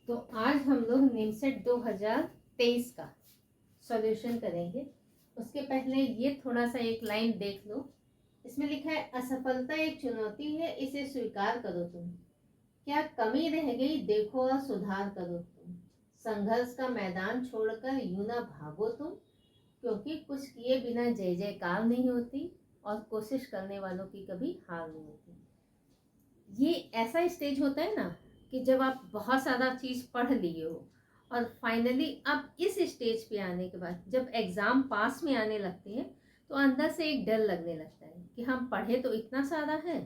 तो आज हम लोग निमसेट 2023 का सॉल्यूशन करेंगे। उसके पहले ये थोड़ा सा एक लाइन देख लो। इसमें लिखा है, असफलता एक चुनौती है, इसे स्वीकार करो तुम। क्या कमी रह गई देखो और सुधार करो तुम। संघर्ष का मैदान छोड़कर यूं ना भागो तुम, क्योंकि कुछ किए बिना जय जयकार नहीं होती और कोशिश करने वालों की कभी हार नहीं होती। ये ऐसा स्टेज होता है ना कि जब आप बहुत सारा चीज़ पढ़ लिए हो और फाइनली अब इस स्टेज पे आने के बाद जब एग्ज़ाम पास में आने लगते हैं तो अंदर से एक डर लगने लगता है कि हम पढ़े तो इतना सारा है,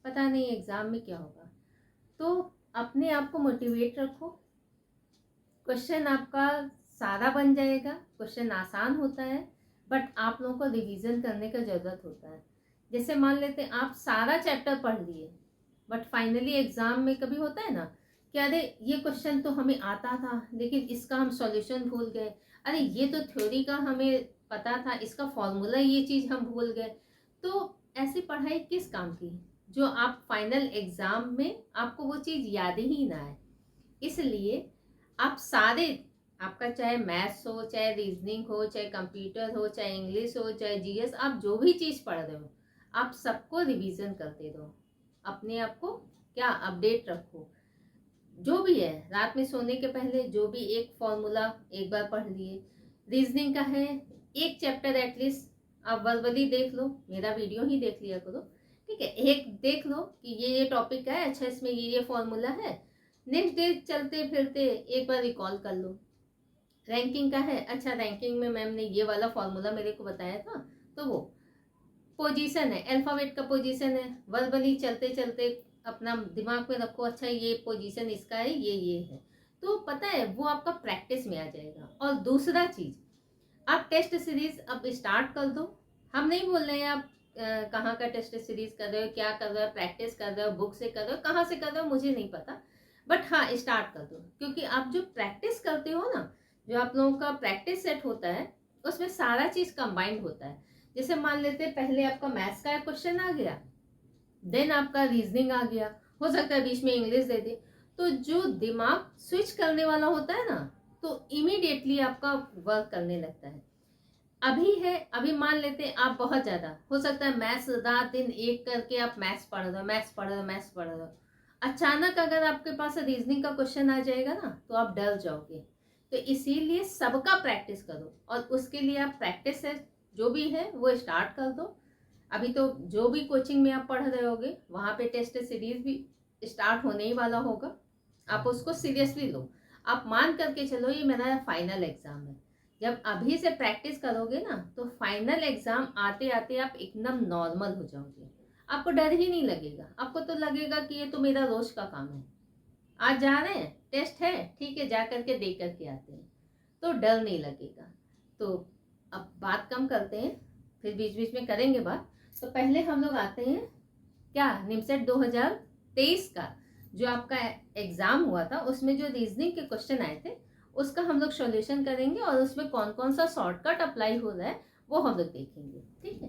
पता नहीं एग्ज़ाम में क्या होगा। तो अपने आप को मोटिवेट रखो। क्वेश्चन आपका सारा बन जाएगा, क्वेश्चन आसान होता है, बट आप लोगों को रिवीजन करने का ज़रूरत होता है। जैसे मान लेते हैं आप सारा चैप्टर पढ़ लिए, बट फाइनली एग्जाम में कभी होता है ना कि अरे ये क्वेश्चन तो हमें आता था लेकिन इसका हम सॉल्यूशन भूल गए, अरे ये तो थ्योरी का हमें पता था, इसका फॉर्मूला ये चीज़ हम भूल गए। तो ऐसी पढ़ाई किस काम की जो आप फाइनल एग्जाम में आपको वो चीज़ याद ही ना आए। इसलिए आप सारे, आपका चाहे मैथ्स हो, चाहे रीजनिंग हो, चाहे कंप्यूटर हो, चाहे इंग्लिश हो, चाहे जीएस, आप जो भी चीज़ पढ़ रहे हो आप सबको रिवीजन करते रहो। अपने आप को क्या अपडेट रखो। जो भी है रात में सोने के पहले जो भी एक फॉर्मूला एक बार पढ़ लिए, रीजनिंग का है एक चैप्टर एटलीस्ट आप वर्बली देख लो, मेरा वीडियो ही देख लिया करो, ठीक है। एक देख लो कि ये टॉपिक है, अच्छा इसमें ये फॉर्मूला है, नेक्स्ट डे चलते फिरते एक बार रिकॉल कर लो। रैंकिंग का है, अच्छा रैंकिंग में मैम ने ये वाला फॉर्मूला मेरे को बताया था, तो वो पोजीशन है, अल्फाबेट का पोजीशन है, वर्बली चलते चलते अपना दिमाग में रखो, अच्छा ये पोजीशन इसका है, ये है, तो पता है वो आपका प्रैक्टिस में आ जाएगा। और दूसरा चीज, आप टेस्ट सीरीज अब स्टार्ट कर दो। हम नहीं बोल रहे हैं आप कहाँ का टेस्ट सीरीज कर रहे हो, क्या कर रहे हो, प्रैक्टिस कर रहे हो, बुक से कर रहे हो, कहाँ से कर रहे हो मुझे नहीं पता, बट हाँ स्टार्ट कर दो। क्योंकि आप जो प्रैक्टिस करते हो ना, जो आप लोगों का प्रैक्टिस सेट होता है उसमें सारा चीज कंबाइंड होता है। जैसे मान लेते हैं पहले आपका मैथ्स का क्वेश्चन आ गया, देन आपका रीजनिंग आ गया, हो सकता है बीच में इंग्लिश दे दे, तो जो दिमाग स्विच करने वाला होता है ना, तो इमीडिएटली आपका वर्क करने लगता है। अभी है, अभी मान लेते हैं आप बहुत ज्यादा हो सकता है मैथ्स रात दिन एक करके आप मैथ्स पढ़ रहे हो, मैथ्स पढ़ रहे हो, मैथ्स पढ़ रहे हो, अचानक अगर आपके पास रीजनिंग का क्वेश्चन आ जाएगा ना तो आप डर जाओगे। तो इसीलिए सबका प्रैक्टिस करो और उसके लिए आप प्रैक्टिस है जो भी है वो स्टार्ट कर दो। अभी तो जो भी कोचिंग में आप पढ़ रहे होगे वहां पे टेस्ट सीरीज भी स्टार्ट होने ही वाला होगा, आप उसको सीरियसली लो। आप मान करके चलो ये मेरा फाइनल एग्जाम है। जब अभी से प्रैक्टिस करोगे ना तो फाइनल एग्जाम आते आते आप एकदम नॉर्मल हो जाओगे, आपको डर ही नहीं लगेगा, आपको तो लगेगा कि ये तो मेरा रोज का काम है, आज जा रहे हैं टेस्ट है ठीक है जा करके दे करके आते हैं, तो डर नहीं लगेगा। तो अब बात कम करते हैं, फिर बीच बीच में करेंगे बात। तो पहले हम लोग आते हैं क्या, निमसेट 2023 का जो आपका एग्जाम हुआ था उसमें जो रीजनिंग के क्वेश्चन आए थे उसका हम लोग सॉल्यूशन करेंगे और उसमें कौन कौन सा शॉर्टकट अप्लाई हो रहा है वो हम लोग देखेंगे, ठीक है।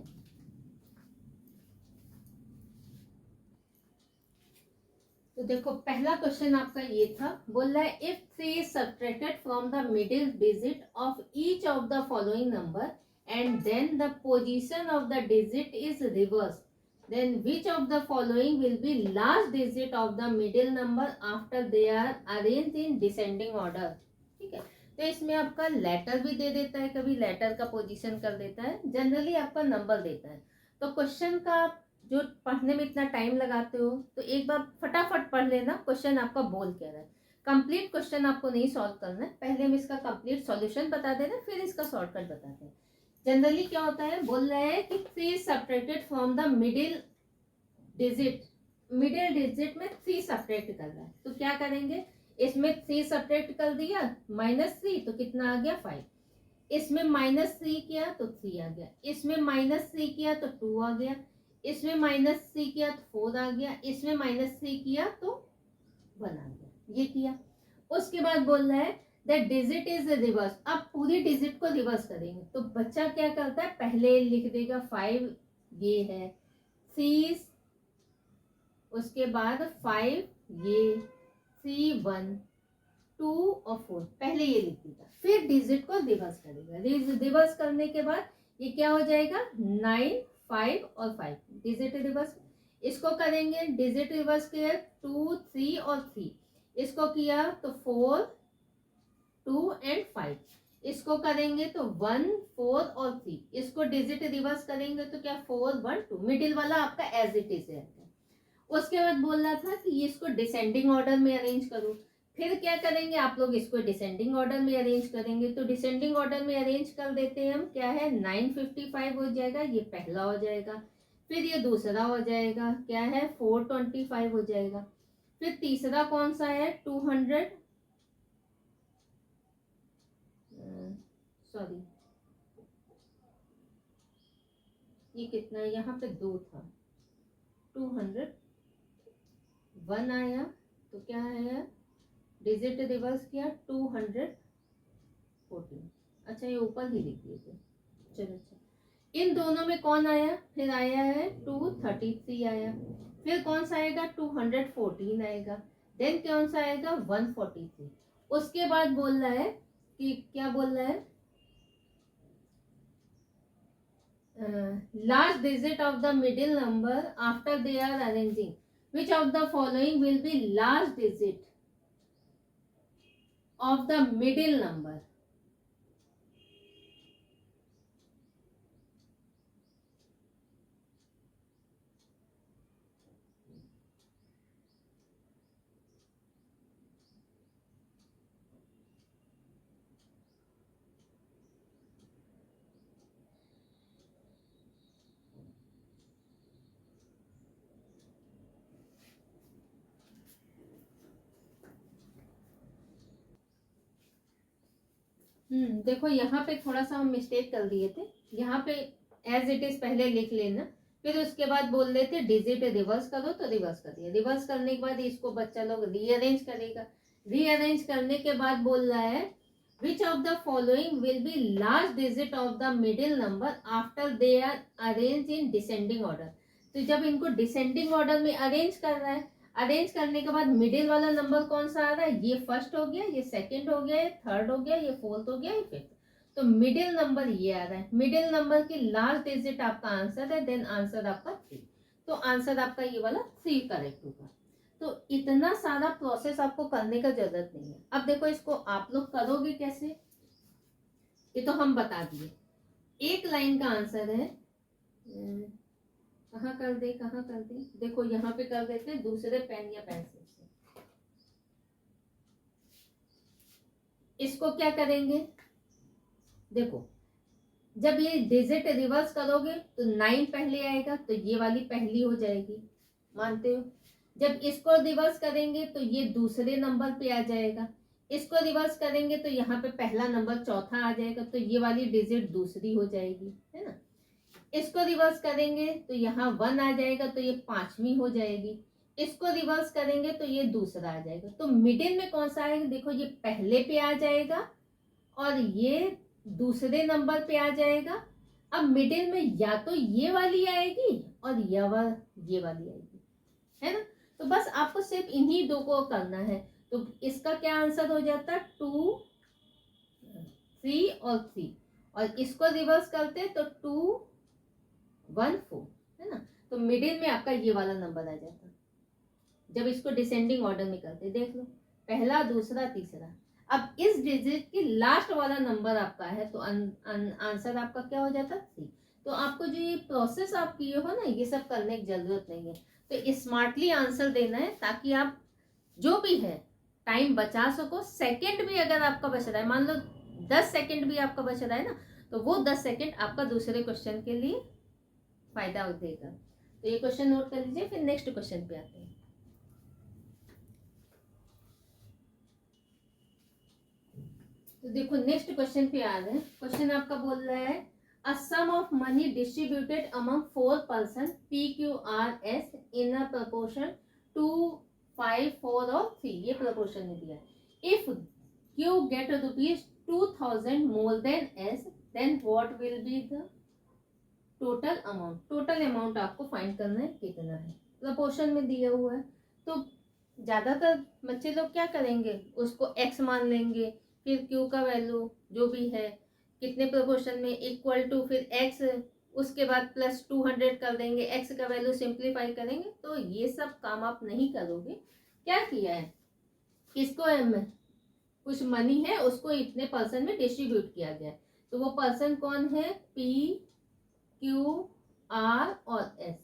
तो देखो पहला क्वेश्चन आपका ये था, बोल रहा है if 3 subtracted from the middle digit of each of the following number and then the position of the digit is reverse, then which of the following will be last digit of the middle number after they are arranged in descending order, ठीक है। तो इसमें आपका letter भी दे देता है, कभी letter का पोजीशन कर देता है, जनरली आपका नंबर देता है। तो क्वेश्चन का जो पढ़ने में इतना टाइम लगाते हो तो एक बार फटाफट पढ़ लेना क्वेश्चन आपका बोल क्या रहा है। कंप्लीट क्वेश्चन आपको नहीं सॉल्व करना है, पहले हम इसका कंप्लीट सॉल्यूशन बता देना फिर इसका शॉर्टकट बताते हैं। जनरली क्या होता है, बोल रहे हैं कि 3 subtracted from the middle digit, middle digit में 3 सब्ट्रैक्ट कर रहा है तो क्या करेंगे, इसमें 3 सब्ट्रैक्ट कर दिया -3 तो कितना आ गया 5, इसमें -3 किया तो 3 आ गया, इसमें -3 किया तो 2 आ गया, इसमें -3 किया तो 4 आ गया, इसमें -3 किया तो 1 आ गया, ये किया। उसके बाद बोल रहा है द डिजिट इज रिवर्स, अब पूरी डिजिट को रिवर्स करेंगे तो बच्चा क्या करता है, पहले लिख देगा 5 ये है, 3 उसके बाद 5 ये, 3 1 2 और 4, पहले ये लिख देगा, फिर डिजिट को रिवर्स करेगा। रिवर्स करने के बाद ये क्या हो जाएगा, 9, 5 और 5, डिजिट रिवर्स। इसको करेंगे, डिजिट रिवर्स किया 2, 3 और 3, इसको किया तो 4, 2 एंड 5, इसको करेंगे तो 1, 4 और 3, इसको डिजिट रिवर्स करेंगे तो क्या 4, 1, 2, मिडिल वाला आपका एज इट इज है। उसके बाद बोल रहा था कि इसको डिसेंडिंग ऑर्डर में अरेंज करो, फिर क्या करेंगे आप लोग, इसको डिसेंडिंग ऑर्डर में अरेंज करेंगे। तो डिसेंडिंग ऑर्डर में अरेंज कर देते हैं हम, क्या है 955 हो जाएगा, ये पहला हो जाएगा, फिर ये दूसरा हो जाएगा, क्या है 425 हो जाएगा, फिर तीसरा कौन सा है 200, सॉरी ये कितना है, यहाँ पे 2 था, 201 आया, तो क्या है डिजिट रिवर्स किया 214, अच्छा ये ऊपर ही लिख दिए थे, चलो अच्छा। इन दोनों में कौन आया, फिर आया है 233 आया, फिर कौन सा आएगा 214 आएगा, देन कौन सा आएगा 143। उसके बाद बोल रहा है कि क्या बोल रहा है, last digit of the middle number after they are arranging, which of the following will be last digit of the middle number? देखो यहाँ पे थोड़ा सा हम मिस्टेक कर दिए थे, यहाँ पे एज इट इज पहले लिख लेना, फिर उसके बाद बोल देते डिजिट रिवर्स करो, तो रिवर्स कर दिया। रिवर्स करने के बाद इसको बच्चा लोग रीअरेंज करेगा, रीअरेंज करने के बाद बोल रहा है which of the following will be last digit of the middle number after they are arrange in descending order. तो जब इनको डिसेंडिंग ऑर्डर में अरेंज कर रहा है, अरेंज करने के बाद मिडिल वाला नंबर कौन सा आ रहा है, ये फर्स्ट हो गया, ये सेकंड हो गया, ये थर्ड हो गया, ये फोर्थ हो गया, ये फिफ्थ, तो मिडिल नंबर ये आ रहा है। मिडिल नंबर की लास्ट डिजिट आपका आंसर है, देन आंसर आपका 3, तो आंसर आपका ये वाला 3 करेक्ट होगा। तो इतना सारा प्रोसेस आपको करने का जरूरत नहीं है। अब देखो इसको आप लोग करोगे कैसे, ये तो हम बता दिए। एक लाइन का आंसर है, कहाँ कर दे, देखो यहाँ पे कर देते हैं दूसरे पेन या पेंसिल से। इसको क्या करेंगे, देखो जब ये डिजिट रिवर्स करोगे तो 9 पहले आएगा, तो ये वाली पहली हो जाएगी, मानते हो। जब इसको रिवर्स करेंगे तो ये दूसरे नंबर पे आ जाएगा, इसको रिवर्स करेंगे तो यहाँ पे पहला नंबर चौथा आ जाएगा, तो ये वाली डिजिट दूसरी हो जाएगी, है ना। इसको रिवर्स करेंगे तो यहाँ 1 आ जाएगा, तो ये 5वीं हो जाएगी। इसको रिवर्स करेंगे तो ये दूसरा आ जाएगा। तो मिडिल में कौन सा आएगा, देखो ये पहले पे आ जाएगा और ये दूसरे नंबर पे आ जाएगा। अब मिडिल में या तो ये वाली आएगी और ये वाली आएगी, है ना। तो बस आपको सिर्फ इन्हीं दो को करना है। तो इसका क्या आंसर हो जाता है 2, 3 और 3, और इसको रिवर्स करते तो 2, 1, 4, है ना। तो मिडिल में आपका ये वाला नंबर आ जाता जब इसको डिसेंडिंग ऑर्डर में करते। देख लो पहला, दूसरा, तीसरा। अब इस डिजिट की लास्ट वाला नंबर आपका है, तो आंसर आपका क्या हो जाता 3। तो आपको जो ये प्रोसेस आप किए हो ना, ये सब करने की जरूरत नहीं है। तो स्मार्टली आंसर देना है ताकि आप जो भी है टाइम बचा सको। सेकंड भी अगर आपका बच रहा है, मान लो 10 सेकंड भी आपका बच रहा है ना, तो वो 10 सेकंड आपका दूसरे क्वेश्चन के लिए फायदा देगा। तो ये क्वेश्चन नोट कर लीजिए, फिर नेक्स्ट क्वेश्चन पे आते हैं। तो देखो नेक्स्ट क्वेश्चन पे आ रहे हैं। क्वेश्चन आपका बोल रहा है a sum of money distributed among 4 person PQRS in a proportion 2, 5, 4 और 3, ये प्रपोर्शन में दिया है। If Q get ₹2000 more than S, then what will be the total amount. Total amount आपको फाइंड करना है कितना है, प्रपोर्शन में दिया हुआ है। तो ज़्यादातर बच्चे लोग क्या करेंगे, उसको x मान लेंगे, फिर q का वैल्यू जो भी है कितने प्रोपोर्शन में इक्वल टू फिर x, उसके बाद प्लस 200 कर देंगे, x का वैल्यू सिंप्लीफाई करेंगे। तो ये सब काम आप नहीं करोगे। क्या किया है, किसको कुछ मनी है उसको इतने पर्सन में डिस्ट्रीब्यूट किया गया है, तो वो पर्सन कौन है, P Q R और S,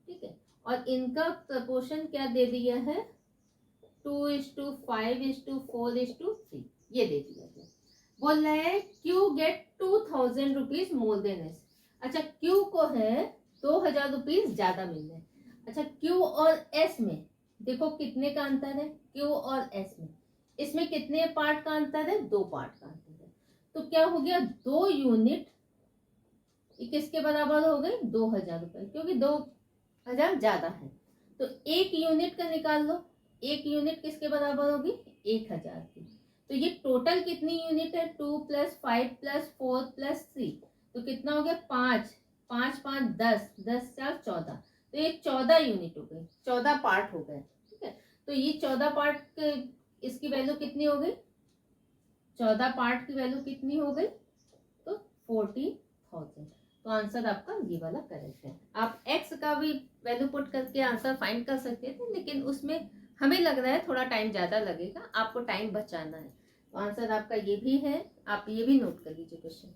ठीक है। और इनका प्रपोर्शन क्या दे दिया है, 2:5:4:3, ये दे दिया गया। बोल रहा है Q get 2000 rupees more than S. अच्छा, Q को है 2000 रुपीज ज्यादा मिल रहे हैं। अच्छा, Q और S में देखो कितने का अंतर है, Q और S में, इसमें कितने पार्ट का अंतर है, 2 पार्ट का अंतर है। तो क्या हो गया, 2 यूनिट किसके बराबर हो गई, 2000 रुपए, क्योंकि 2000 ज्यादा है। तो 1 यूनिट का निकाल लो, 1 यूनिट किसके बराबर होगी, 1000 की। तो ये टोटल कितनी यूनिट है, 2 + 5 + 4 + 3, तो कितना हो गया, 5 5 5 10 10 4 14, तो ये 14 यूनिट हो गई, 14 पार्ट हो गए, ठीक है। तो ये 14 पार्ट इसकी वैल्यू कितनी हो गई, 14 पार्ट की वैल्यू कितनी हो गई, तो 40,000। तो आंसर आपका ये वाला करेक्ट है। आप x का भी वैल्यू पुट करके आंसर फाइंड कर सकते थे, लेकिन उसमें हमें लग रहा है थोड़ा टाइम ज्यादा लगेगा, आपको टाइम बचाना है। तो आंसर आपका ये भी है, आप ये भी नोट कर लीजिए क्वेश्चन।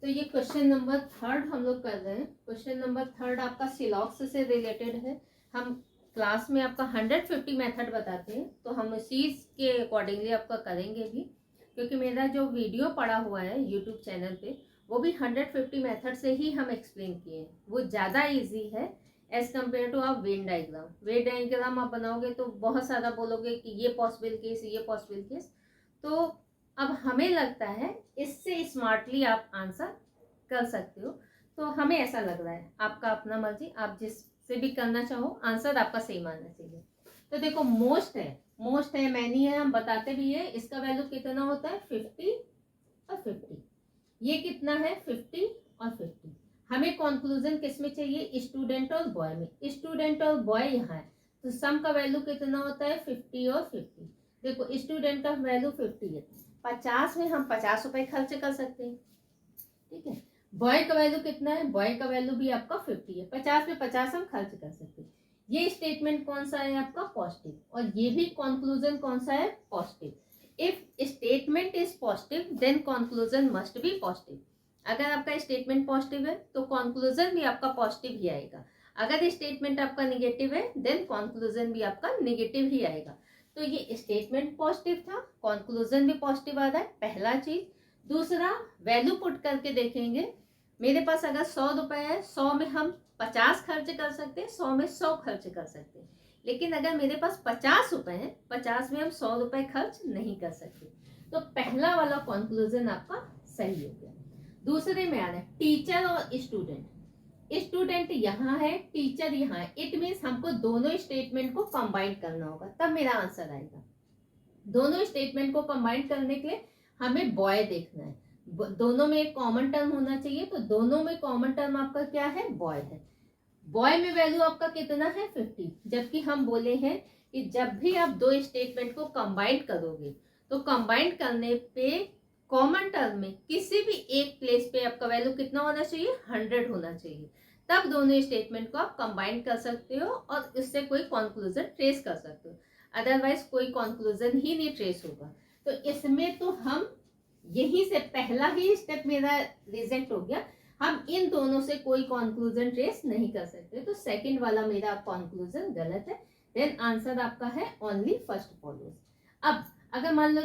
तो ये क्वेश्चन नंबर 3 हम लोग कर रहे हैं। क्वेश्चन नंबर 3 आपका सिलॉक्स से रिलेटेड है। हम क्लास में आपका 150 मेथड बताते हैं, तो हम इसी के अकॉर्डिंगली आपका करेंगे भी, क्योंकि मेरा जो वीडियो पड़ा हुआ है यूट्यूब चैनल पे वो भी 150 मेथड से ही हम एक्सप्लेन किए हैं। वो ज़्यादा इजी है एज कम्पेयर टू आप वेन डायग्राम। वेन डायग्राम आप बनाओगे तो बहुत सारा बोलोगे कि ये पॉसिबल केस, ये पॉसिबल केस। तो अब हमें लगता है इससे स्मार्टली आप आंसर कर सकते हो। तो हमें ऐसा लग रहा है, आपका अपना मर्जी, आप जिससे भी करना चाहो, आंसर आपका सेम आना चाहिए। तो देखो मोस्ट है मैनी है, हम बताते भी है। इसका वैल्यू कितना होता है, 50 और 50। ये कितना है, 50 और 50। हमें कंक्लूजन किस में चाहिए, स्टूडेंट और बॉय में। स्टूडेंट और बॉय यहाँ है, तो सम का वैल्यू कितना होता है, 50 और 50। देखो स्टूडेंट का वैल्यू 50 है, 50 में हम 50 रुपए खर्च कर सकते हैं, ठीक है। बॉय का वैल्यू कितना है, बॉय का वैल्यू भी आपका 50 है, 50 में 50 हम खर्च कर सकते हैं। ये स्टेटमेंट कौन सा है आपका, पॉजिटिव, और ये भी कंक्लूजन कौन सा है, positive. If statement is positive then conclusion must be positive. अगर आपका स्टेटमेंट पॉजिटिव है तो कंक्लूजन भी आपका पॉजिटिव ही आएगा। अगर स्टेटमेंट आपका निगेटिव है देन कंक्लूजन भी आपका निगेटिव ही आएगा। तो ये स्टेटमेंट पॉजिटिव था, कंक्लूजन भी पॉजिटिव आ रहा है, पहला चीज। दूसरा, वैल्यू पुट करके देखेंगे। मेरे पास अगर 100 रुपए है, 100 में हम 50 खर्च कर सकते हैं, 100 में 100 खर्च कर सकते हैं। लेकिन अगर मेरे पास 50 रुपए है, 50 में हम 100 रुपए खर्च नहीं कर सकते। तो पहला वाला कंक्लूजन आपका सही हो गया। दूसरे में आ रहा है टीचर और स्टूडेंट। स्टूडेंट यहाँ है, टीचर यहाँ है, इट मीन्स हमको दोनों स्टेटमेंट को कंबाइन करना होगा, तब मेरा आंसर आएगा। दोनों स्टेटमेंट को कंबाइन करने के लिए हमें बॉय देखना है, दोनों में एक कॉमन टर्म होना चाहिए। तो दोनों में कॉमन टर्म आपका क्या है, बॉय है। बॉय में वैल्यू आपका कितना है, 50। जबकि हम बोले हैं कि जब भी आप दो स्टेटमेंट को कंबाइन करोगे तो कंबाइन करने पे कॉमन टर्म में किसी भी एक प्लेस पे आपका वैल्यू कितना होना चाहिए, 100 होना चाहिए। तब दोनों स्टेटमेंट को आप कंबाइन कर सकते हो और इससे कोई कंक्लूजन ट्रेस कर सकते हो, अदरवाइज कोई कंक्लूजन ही नहीं ट्रेस होगा। तो इसमें तो हम यहीं से पहला ही स्टेप मेरा रिजेक्ट हो गया, हम इन दोनों से कोई कंक्लूजन ट्रेस नहीं कर सकते। तो सेकंड वाला मेरा कंक्लूजन गलत है। देन आंसर आपका है ओनली फर्स्ट फॉलोज। अब अगर मान लो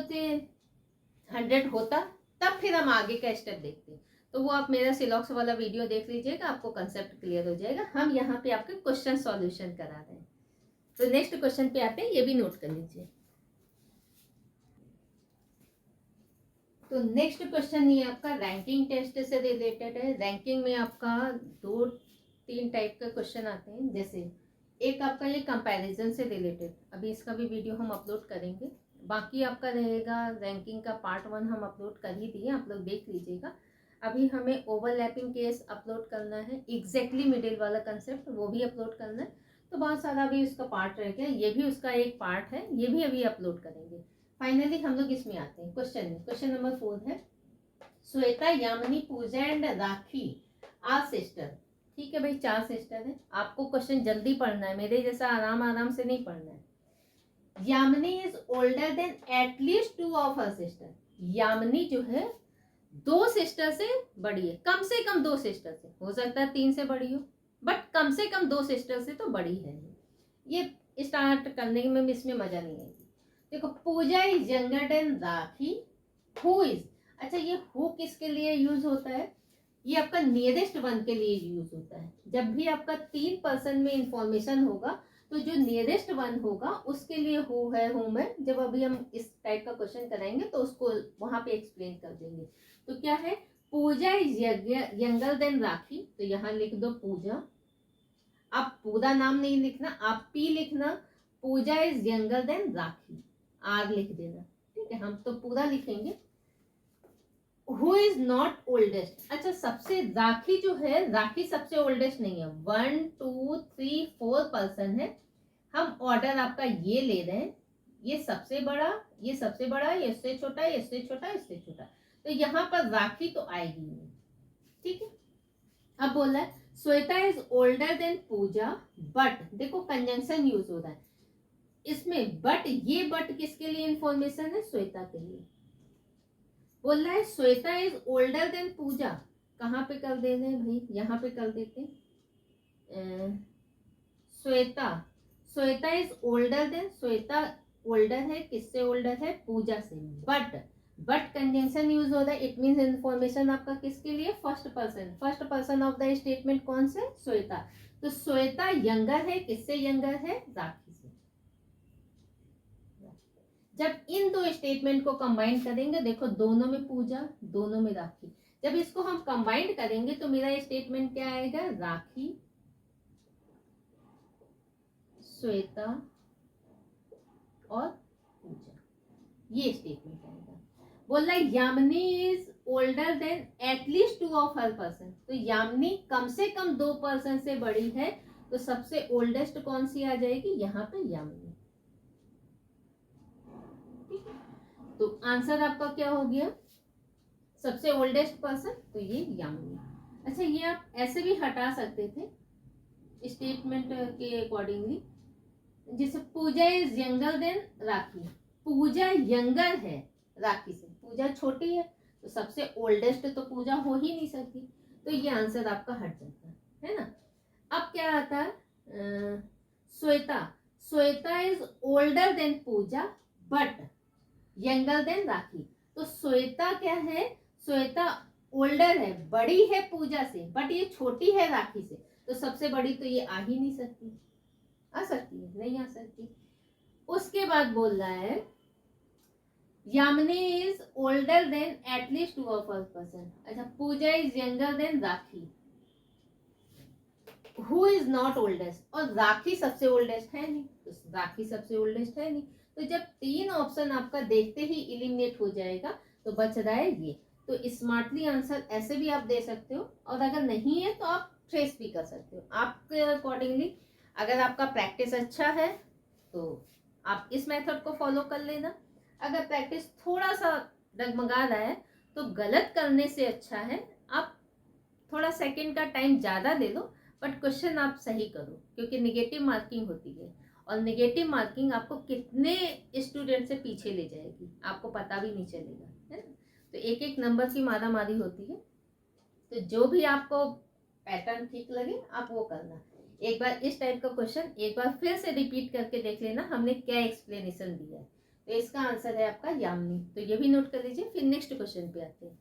100 होता तब फिर हम आगे का स्टेप देखते, तो वो आप मेरा सिलॉक्स वाला वीडियो देख लीजिएगा, आपको कंसेप्ट क्लियर हो जाएगा। हम यहाँ पे आपके क्वेश्चन सॉल्यूशन करा रहे हैं। तो नेक्स्ट क्वेश्चन पे आते हैं, ये भी नोट कर लीजिए। तो नेक्स्ट क्वेश्चन ये आपका रैंकिंग टेस्ट से रिलेटेड है। रैंकिंग में आपका 2-3 टाइप के क्वेश्चन आते हैं। जैसे एक आपका ये कंपैरिजन से रिलेटेड, अभी इसका भी वीडियो हम अपलोड करेंगे। बाकी आपका रहेगा रैंकिंग का पार्ट 1 हम अपलोड कर ही दिए, आप लोग देख लीजिएगा। अभी हमें ओवरलैपिंग केस अपलोड करना है, एग्जैक्टली मिडिल वाला कंसेप्ट वो भी अपलोड करना है। तो बहुत सारा अभी उसका पार्ट रह गया, ये भी उसका एक पार्ट है, ये भी अभी अपलोड करेंगे। फाइनली हम लोग इसमें आते हैं क्वेश्चन में। क्वेश्चन नंबर 4 है, श्वेता, यामिनी, पूजा एंड राखी आर सिस्टर। ठीक है भाई, 4 सिस्टर है। आपको क्वेश्चन जल्दी पढ़ना है, मेरे जैसा आराम आराम से नहीं पढ़ना है। Yamini is older than at least 2 of her sister. Yamini जो है 2 सिस्टर से बड़ी है, कम से कम 2 सिस्टर से, हो सकता है 3 से बड़ी हो, बट कम से कम 2 सिस्टर से तो बड़ी है। ये स्टार्ट करने में इसमें मजा नहीं आएगी। देखो, Pooja is younger than Rakhi, who is, अच्छा ये हु किसके लिए यूज होता है, ये आपका नियरेस्ट वन के लिए यूज होता है। जब भी आपका 3% में इंफॉर्मेशन होगा तो जो नियरेस्ट वन होगा उसके लिए हु है, हुम है। जब अभी हम इस टाइप का क्वेश्चन कराएंगे तो उसको वहां पे एक्सप्लेन कर देंगे। तो क्या है, पूजा इज यंगर देन राखी, तो यहाँ लिख दो पूजा। आप पूरा नाम नहीं लिखना, आप पी लिखना। Pooja is younger than Rakhi, R लिख देना। ठीक है, हम तो पूरा लिखेंगे। हु इज नॉट ओल्डेस्ट, अच्छा सबसे, राखी जो है, राखी सबसे ओल्डेस्ट नहीं है। 1 2 3 4 पर्सन है। हम ऑर्डर आपका ये ले रहे हैं, ये सबसे बड़ा, ये सबसे बड़ा, ये इससे छोटा, ये इससे छोटा, इससे छोटा। तो यहाँ पर राखी तो आएगी नहीं। ठीक है, अब बोला है Shweta is older than Pooja, but देखो कंजंक्शन यूज हो रहा है इसमें, बट ये बट किसके लिए इंफॉर्मेशन है, श्वेता के लिए। बोल रहा है श्वेता इज ओल्डर देन पूजा, कहाँ पे कर दे रहे हैं भाई, यहाँ पे कर देते हैं। Shweta, Shweta is older then, Shweta older है, किससे ओल्डर है, पूजा से। बट कंजंक्शन यूज हो रहा है, इट मींस इंफॉर्मेशन आपका किसके लिए, first person of the statement कौन से, श्वेता। तो श्वेता यंगर है, किससे यंगर है, राखी से। जब इन 2 स्टेटमेंट को कंबाइन करेंगे, देखो दोनों में पूजा, दोनों में राखी, जब इसको हम कंबाइन करेंगे तो मेरा स्टेटमेंट क्या आएगा, राखी, श्वेता और पूजा, ये स्टेटमेंट आएगा। बोल रहा है Yamini is older than at least 2 of her person, तो यामिनी कम से कम 2 पर्सन से बड़ी है, तो सबसे ओल्डेस्ट कौन सी आ जाएगी, यहाँ पे यामिनी। तो आंसर आपका क्या हो गया, सबसे ओल्डेस्ट पर्सन, तो ये यामिनी। अच्छा, ये आप ऐसे भी हटा सकते थे स्टेटमेंट के अकॉर्डिंगली, जैसे Pooja is younger than Rakhi, Pooja younger है राखी से, पूजा छोटी है, तो सबसे ओल्डेस्ट तो पूजा हो ही नहीं सकती, तो ये आंसर आपका हट जाता है ना। अब क्या आता है, Shweta is older than Pooja but younger than Rakhi, तो श्वेता क्या है, श्वेता ओल्डर है, बड़ी है पूजा से, बट ये छोटी है राखी से, तो सबसे बड़ी तो ये आ ही नहीं सकती, आ सकती है, नहीं आ सकती। उसके बाद बोल रहा है Yamini is older than at least 2 of her person, अच्छा Pooja is younger than Rakhi, who is not oldest, और राखी सबसे ओल्डेस्ट है नहीं, तो राखी सबसे ओल्डेस्ट है नहीं, तो जब 3 ऑप्शन आपका देखते ही इलिमिनेट हो जाएगा तो बच रहा है ये। तो स्मार्टली आंसर ऐसे भी आप दे सकते हो, और अगर नहीं है तो आप ट्रेस भी कर सकते हो आपके अकॉर्डिंगली। अगर आपका प्रैक्टिस अच्छा है तो आप इस मेथड को फॉलो कर लेना, अगर प्रैक्टिस थोड़ा सा डगमगा रहा है तो गलत करने से अच्छा है आप थोड़ा सेकंड का टाइम ज़्यादा ले लो, बट क्वेश्चन आप सही करो, क्योंकि नेगेटिव मार्किंग होती है, और नेगेटिव मार्किंग आपको कितने स्टूडेंट से पीछे ले जाएगी आपको पता भी नहीं चलेगा, है ना। तो एक एक नंबर की मारा मारी होती है, तो जो भी आपको पैटर्न ठीक लगे आप वो करना। एक बार इस टाइप का क्वेश्चन एक बार फिर से रिपीट करके देख लेना हमने क्या एक्सप्लेनेशन दिया है। तो इसका आंसर है आपका यामिनी, तो ये भी नोट कर लीजिए। फिर नेक्स्ट क्वेश्चन पे आते हैं।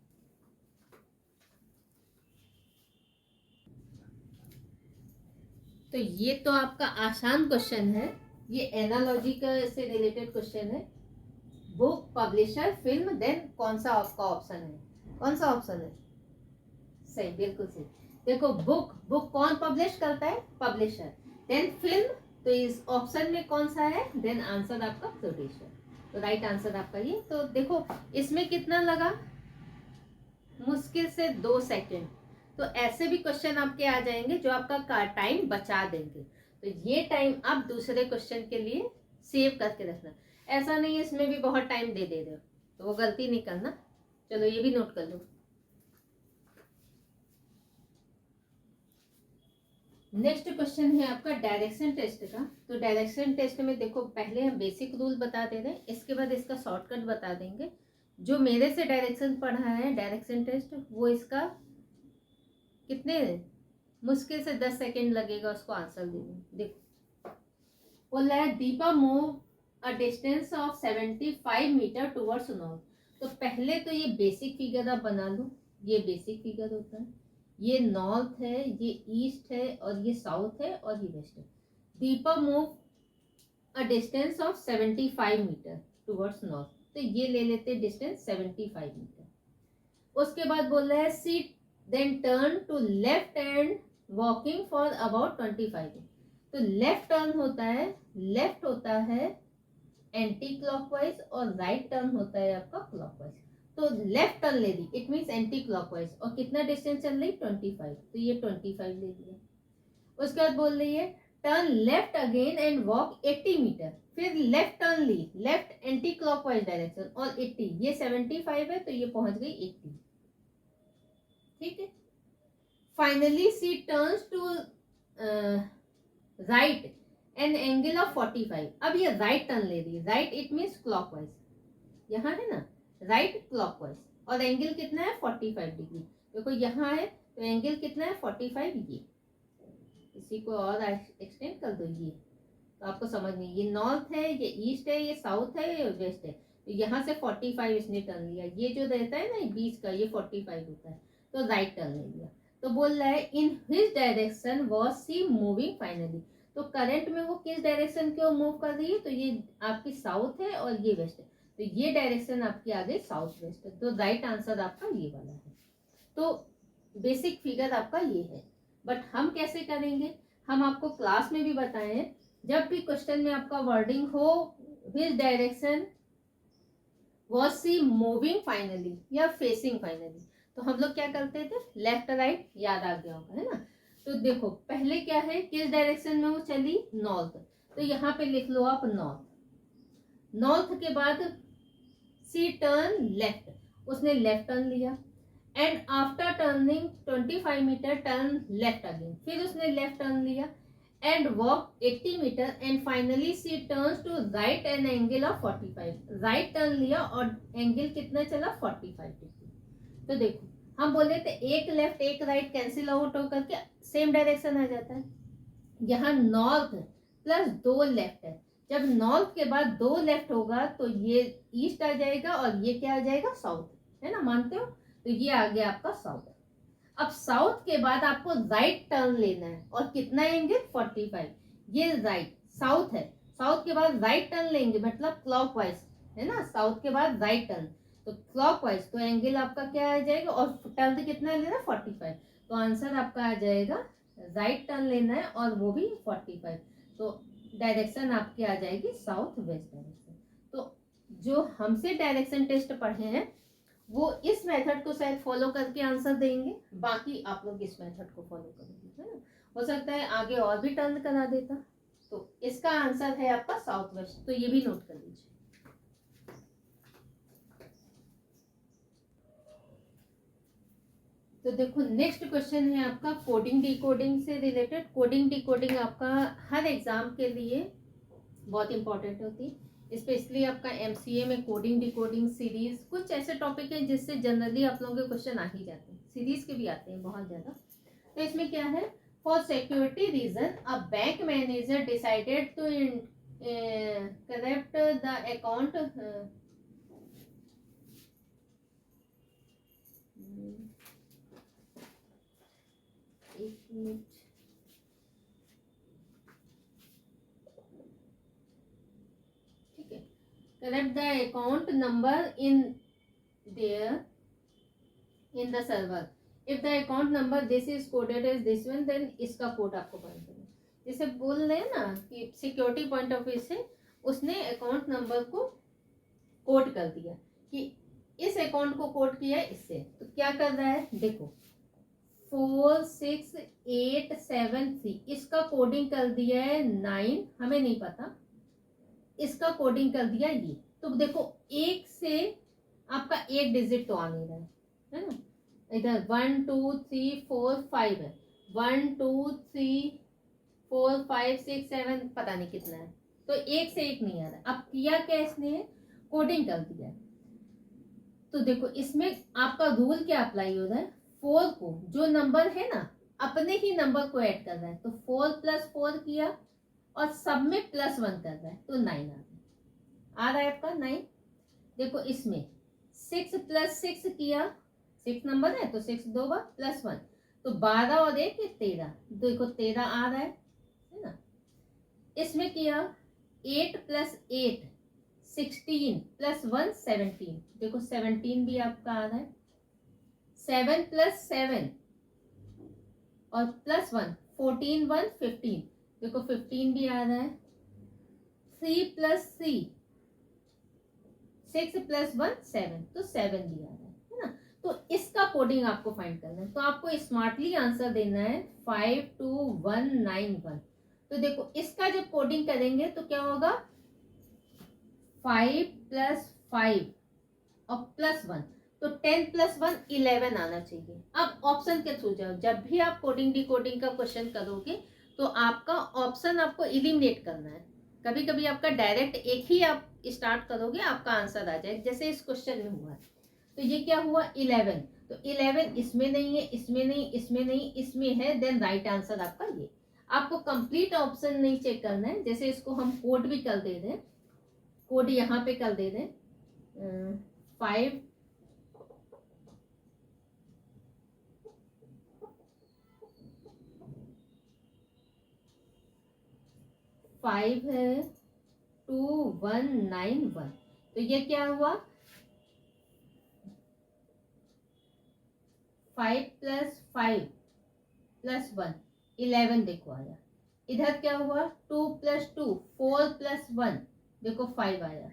तो ये तो आपका आसान क्वेश्चन है, ये एनालॉजी का से रिलेटेड क्वेश्चन है। बुक, पब्लिशर, फिल्म, देन कौन सा आपका ऑप्शन है, कौन सा ऑप्शन है सही, बिल्कुल सही। देखो बुक कौन पब्लिश करता है, पब्लिशर, देन फिल्म, तो इस ऑप्शन में कौन सा है, देन आंसर आपका प्रोड्यूसर, तो राइट आंसर आपका ये। तो देखो इसमें कितना लगा, मुश्किल से 2 सेकंड। तो ऐसे भी क्वेश्चन आपके आ जाएंगे जो आपका टाइम बचा देंगे। तो ये टाइम आप दूसरे क्वेश्चन के लिए सेव करके रखना। ऐसा नहीं है इसमें भी बहुत टाइम दे रहे हो, तो वो गलती नहीं करना। चलो ये भी नोट कर लो। नेक्स्ट क्वेश्चन है आपका डायरेक्शन टेस्ट का। तो डायरेक्शन टेस्ट में देखो, पहले हम बेसिक रूल बता दे रहे हैं, इसके बाद इसका शॉर्टकट बता देंगे। जो मेरे से डायरेक्शन पढ़ा है डायरेक्शन टेस्ट, वो इसका कितने मुश्किल से 10 सेकेंड लगेगा उसको आंसर देने। देखो बोला है Deepa move a distance of 75 metre towards north. तो पहले तो ये बेसिक फिगर आप बना लो। ये बेसिक फिगर होता है, ये नॉर्थ है, ये ईस्ट है, और ये साउथ है, और ये वेस्ट है। Deepa move a distance of 75 metre towards north. तो ये ले लेते डिस्टेंस 75 मीटर। उसके बाद बोल रहा है C then turn to left and walking for about 25। तो लेफ्ट टर्न होता है, लेफ्ट होता है एंटी क्लॉकवाइज, और राइट टर्न होता है आपका क्लॉकवाइज। तो लेफ्ट टर्न ले ली, इट मीन्स एंटी क्लॉकवाइज, और कितना डिस्टेंस चल रही 25। तो ये 25 ले लिया। उसके बाद बोल रही है turn left again and walk 80 metre. फिर लेफ्ट टर्न ली, लेफ्ट एंटी क्लॉकवाइज डायरेक्शन, और 80, ये 75 है तो ये पहुंच गई 80। ठीक है। Finally she turns to right an angle of 45। अब ये राइट टर्न ले रही है, राइट इट मीन्स क्लॉकवाइज, यहाँ है ना राइट क्लॉकवाइज, और एंगल कितना है 45 डिग्री। देखो यहाँ है तो एंगल कितना है 45। ये इसी को और एक्सटेंड कर दो, ये तो आपको समझ नहीं, ये नॉर्थ है, ये ईस्ट है, ये साउथ है, ये वेस्ट है। तो यहाँ से 45 इसने टर्न लिया। ये जो रहता है ना बीच का, ये 45 होता है, तो राइट टर्न ले लिया। तो बोल रहा है in his direction was she moving finally. तो करंट में वो किस डायरेक्शन की ओर मूव कर रही है, तो ये आपकी साउथ है और ये वेस्ट है। तो ये डायरेक्शन आपकी आ गई साउथ वेस्ट है। तो राइट आंसर आपका ये वाला है। तो बेसिक फिगर आपका ये है। बट हम कैसे करेंगे, हम आपको क्लास में भी बताए हैं, जब भी क्वेश्चन में आपका वर्डिंग हो which direction was she moving finally या फेसिंग फाइनली, तो हम लोग क्या करते थे, लेफ्ट राइट याद आ गया होगा, है ना। तो देखो पहले क्या है, किस डायरेक्शन में वो चली, नॉर्थ। तो यहाँ पे लिख लो आप नॉर्थ। नॉर्थ के बाद सी टर्न लेफ्ट, उसने लेफ्ट टर्न लिया, and after turning 25 metre turn left again. फिर उसने लेफ्ट टर्न लिया and walk 80 metre, and finally she turns to right an angle of 45। Right turn लिया और एंगल कितना चला 45 डिग्री। तो देखो हम बोले थे एक लेफ्ट एक राइट कैंसिल आउट होकर के सेम डायरेक्शन आ जाता है। यहाँ नॉर्थ प्लस 2 लेफ्ट है, जब नॉर्थ के बाद 2 लेफ्ट होगा तो ये ईस्ट आ जाएगा, और ये क्या आ जाएगा साउथ, है ना, मानते हो। तो ये आ गया आपका साउथ। अब साउथ के बाद आपको राइट टर्न लेना है, और कितना एंगल 45। ये राइट साउथ है, साउथ के बाद राइट टर्न लेंगे मतलब क्लॉकवाइज, है ना, साउथ के बाद राइट टर्न, तो क्लॉकवाइज, तो एंगल आपका क्या आ जाएगा, और टर्न कितना लेना 45। तो आंसर आपका आ जाएगा राइट टर्न लेना है, और वो भी 45। तो डायरेक्शन आपकी आ जाएगी साउथ वेस्ट डायरेक्शन। तो जो हमसे डायरेक्शन टेस्ट पढ़े हैं वो इस मेथड को शायद फॉलो करके आंसर देंगे, बाकी आप लोग इस मेथड को फॉलो करेंगे, है ना। हो सकता है आगे और भी टर्न करा देता। तो इसका आंसर है आपका साउथ वेस्ट। तो ये भी नोट कर लीजिए। तो देखो नेक्स्ट क्वेश्चन है आपका कोडिंग डिकोडिंग से रिलेटेड। कोडिंग डिकोडिंग आपका हर एग्जाम के लिए बहुत इंपॉर्टेंट होती है, स्पेशली आपका एमसीए में कोडिंग डिकोडिंग सीरीज, कुछ ऐसे टॉपिक हैं जिससे जनरली आप लोगों के क्वेश्चन आ ही जाते हैं, सीरीज के भी आते हैं बहुत ज्यादा। तो इसमें क्या है, for security reason a bank manager decided to corrupt the account एक मिनट, ठीक है, correct the account number in there in the server. If the account number this is coded as this one, then इसका code आपको पता चलेगा। जैसे बोल रहे हैं ना कि सिक्योरिटी पॉइंट ऑफ व्यू से उसने अकाउंट नंबर को कोड कर दिया कि इस अकाउंट को कोड किया है इससे, तो क्या कर रहा है देखो 46873, इसका कोडिंग कर दिया है 9, हमें नहीं पता, इसका कोडिंग कर दिया ये। तो देखो एक से आपका एक डिजिट तो आ नहीं रहा है ना, इधर 1 2 3 4 5 है, 1 2 3 4 5 6 7 पता नहीं कितना है, तो एक से एक नहीं आ रहा। अब किया क्या इसने, कोडिंग कर दिया। तो देखो इसमें आपका रूल क्या अप्लाई हो रहा है, 4 को जो नंबर है ना अपने ही नंबर को ऐड कर रहा है, तो 4 + 4 किया और सब में +1 कर रहा है, तो 9 आ रहा है आपका 9। देखो इसमें 6 + 6 किया, 6 नंबर है तो 6 2 बार +1, तो 12 और 1 13, देखो 13 आ रहा है ना। इसमें किया 8 + 8 16 +1 17, देखो 17 भी आपका आ रहा है। 7 + 7 और +1 14 1 15, देखो 15 भी आ रहा है। 3 + 3 6 + 1 7, तो 7 भी आ रहा है ना। तो इसका कोडिंग आपको फाइंड करना है, तो आपको स्मार्टली आंसर देना है 52191। तो देखो इसका जब कोडिंग करेंगे तो क्या होगा, 5 + 5 और +1, तो 10 + 1 11 आना चाहिए। अब ऑप्शन के थ्रू जाओ, जब भी आप कोडिंग डिकोडिंग का क्वेश्चन करोगे तो आपका ऑप्शन आपको इलिमिनेट करना है। कभी कभी आपका डायरेक्ट एक ही आप स्टार्ट करोगे आपका आंसर आ जाएगा, जैसे इस क्वेश्चन में हुआ है। तो ये क्या हुआ 11, तो 11 इसमें नहीं है, इसमें नहीं, इसमें नहीं, इसमें है, देन राइट आंसर आपका ये। आपको कंप्लीट ऑप्शन नहीं चेक करना है, जैसे इसको हम कोड भी कर दे दें, कोड यहाँ पे कर दे दें 5 5 है 2191, तो ये क्या हुआ 5 + 5 + 1 11, देखो आया। इधर क्या हुआ 2 + 2 4 + 1, देखो 5 आया।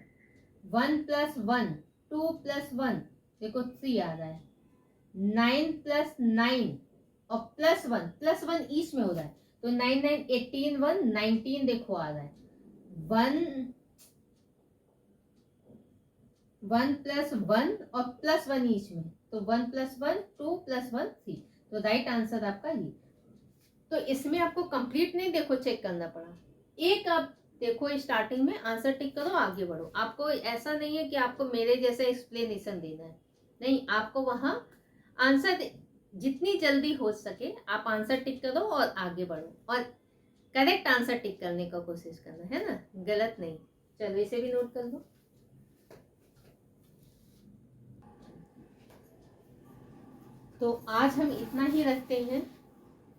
1 + 1 2 + 1, देखो 3 आ रहा है। 9 + 9 और +1 ईच में हो रहा है, तो 9 9 18 1 19, देखो आ रहा है। 1 + 1 और +1 ईच में, तो 1 + 1 2 + 1 3, तो राइट आंसर आपका ये। तो इसमें आपको कंप्लीट नहीं देखो चेक करना पड़ा, एक आप देखो स्टार्टिंग में आंसर टिक करो आगे बढ़ो। आपको ऐसा नहीं है कि आपको मेरे जैसा एक्सप्लेनेशन देना है, नहीं, आपको वहां आंसर जितनी जल्दी हो सके आप आंसर टिक करो और आगे बढ़ो, और करेक्ट आंसर टिक करने का कोशिश करना है ना, गलत नहीं। चलो इसे भी नोट कर लो। तो आज हम इतना ही रखते हैं,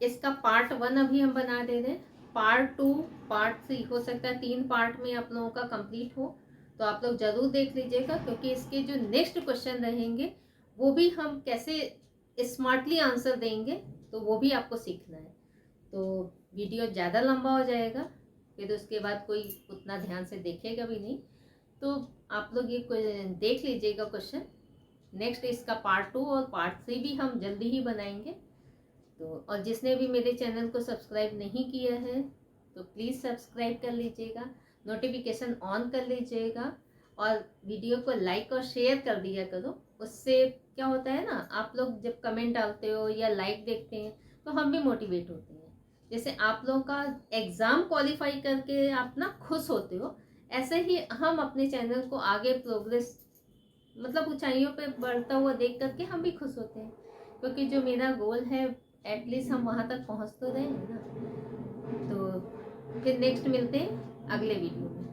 इसका पार्ट 1 अभी हम बना दे रहे हैं, पार्ट 2 पार्ट 3 हो सकता है 3 पार्ट में आप लोगों का कंप्लीट हो, तो आप लोग जरूर देख लीजिएगा, क्योंकि इसके जो नेक्स्ट क्वेश्चन रहेंगे वो भी हम कैसे स्मार्टली आंसर देंगे तो वो भी आपको सीखना है। तो वीडियो ज़्यादा लंबा हो जाएगा, फिर उसके बाद कोई उतना ध्यान से देखेगा भी नहीं, तो आप लोग ये देख लीजिएगा क्वेश्चन। नेक्स्ट इसका पार्ट 2 और पार्ट 3 भी हम जल्दी ही बनाएंगे। तो और जिसने भी मेरे चैनल को सब्सक्राइब नहीं किया है तो प्लीज़ सब्सक्राइब कर लीजिएगा, नोटिफिकेशन ऑन कर लीजिएगा, और वीडियो को लाइक और शेयर कर दिया करो। उससे क्या होता है ना, आप लोग जब कमेंट डालते हो या लाइक देखते हैं तो हम भी मोटिवेट होते हैं। जैसे आप लोगों का एग्ज़ाम क्वालिफाई करके आप ना खुश होते हो, ऐसे ही हम अपने चैनल को आगे प्रोग्रेस मतलब ऊंचाइयों पे बढ़ता हुआ देख करके हम भी खुश होते हैं, क्योंकि जो मेरा गोल है एटलीस्ट हम वहाँ तक पहुँच तो रहे हैं ना। तो फिर नेक्स्ट मिलते हैं अगले वीडियो में।